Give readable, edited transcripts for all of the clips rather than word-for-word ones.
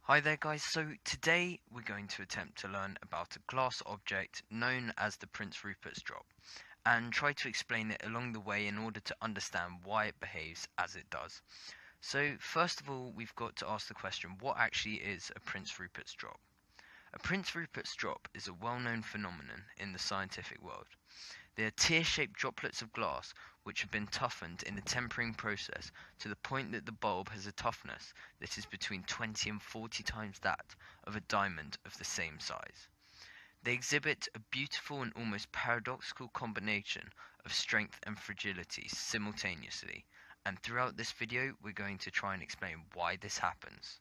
Hi there guys, so today we're going to attempt to learn about a glass object known as the Prince Rupert's drop and try to explain it along the way in order to understand why it behaves as it does. So first of all, we've got to ask the question, what actually is a Prince Rupert's drop? A Prince Rupert's drop is a well-known phenomenon in the scientific world. They are tear-shaped droplets of glass which have been toughened in a tempering process to the point that the bulb has a toughness that is between 20 and 40 times that of a diamond of the same size. They exhibit a beautiful and almost paradoxical combination of strength and fragility simultaneously, and throughout this video we're going to try and explain why this happens.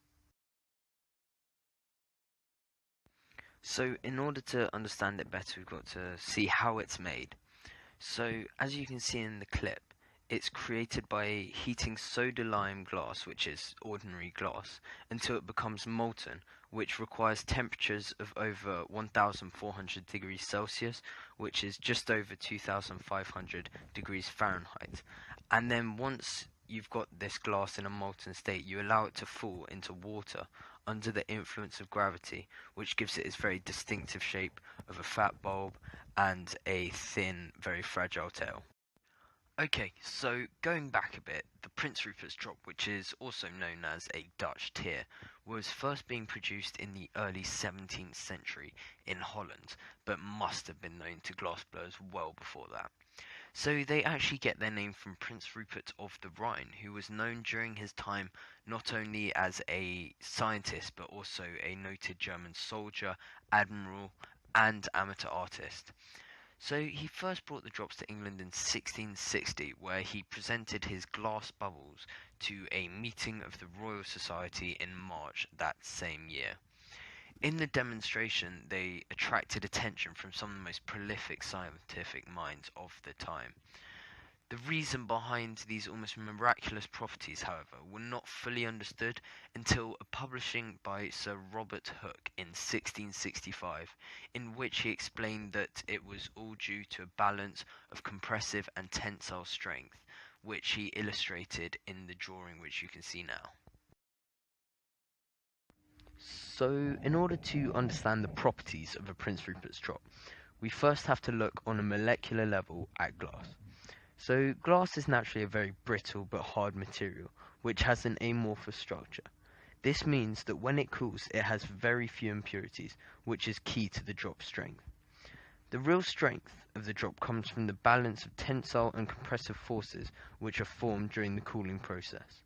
So in order to understand it better, we've got to see how it's made. So, as you can see in the clip, it's created by heating soda lime glass, which is ordinary glass, until it becomes molten, which requires temperatures of over 1400 degrees Celsius, which is just over 2500 degrees Fahrenheit. And then once you've got this glass in a molten state, you allow it to fall into water under the influence of gravity, which gives it its very distinctive shape of a fat bulb and a thin, very fragile tail. Okay, so going back a bit, the Prince Rupert's drop, which is also known as a Dutch tear, was first being produced in the early 17th century in Holland, but must have been known to glassblowers well before that. So they actually get their name from Prince Rupert of the Rhine, who was known during his time not only as a scientist but also a noted German soldier, admiral, and amateur artist. So he first brought the drops to England in 1660, where he presented his glass bubbles to a meeting of the Royal Society in March that same year. In the demonstration, they attracted attention from some of the most prolific scientific minds of the time. The reason behind these almost miraculous properties, however, were not fully understood until a publishing by Sir Robert Hooke in 1665, in which he explained that it was all due to a balance of compressive and tensile strength, which he illustrated in the drawing which you can see now. So, in order to understand the properties of a Prince Rupert's drop, we first have to look on a molecular level at glass. So, glass is naturally a very brittle but hard material, which has an amorphous structure. This means that when it cools, it has very few impurities, which is key to the drop strength. The real strength of the drop comes from the balance of tensile and compressive forces which are formed during the cooling process.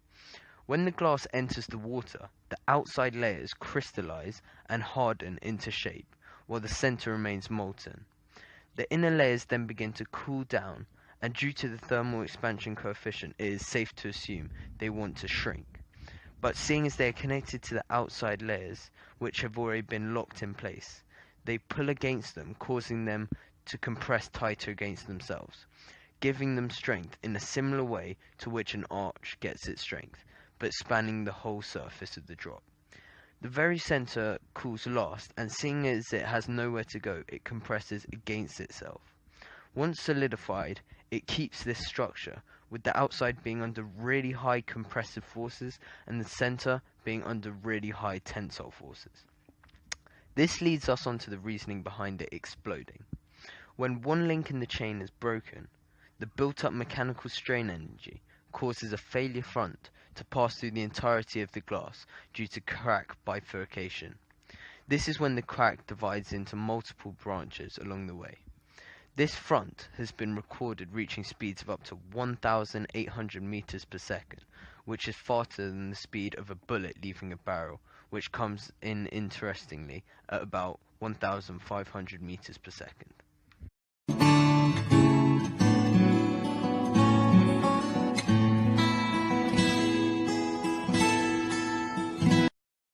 When the glass enters the water, the outside layers crystallize and harden into shape, while the center remains molten. The inner layers then begin to cool down, and due to the thermal expansion coefficient, it is safe to assume they want to shrink. But seeing as they are connected to the outside layers, which have already been locked in place, they pull against them, causing them to compress tighter against themselves, giving them strength in a similar way to which an arch gets its strength, but spanning the whole surface of the drop. The very center cools last, and seeing as it has nowhere to go, it compresses against itself. Once solidified, it keeps this structure, with the outside being under really high compressive forces and the center being under really high tensile forces. This leads us on to the reasoning behind it exploding. When one link in the chain is broken, the built-up mechanical strain energy causes a failure front to pass through the entirety of the glass due to crack bifurcation. This is when the crack divides into multiple branches along the way. This front has been recorded reaching speeds of up to 1,800 meters per second, which is faster than the speed of a bullet leaving a barrel, which comes in interestingly at about 1,500 meters per second.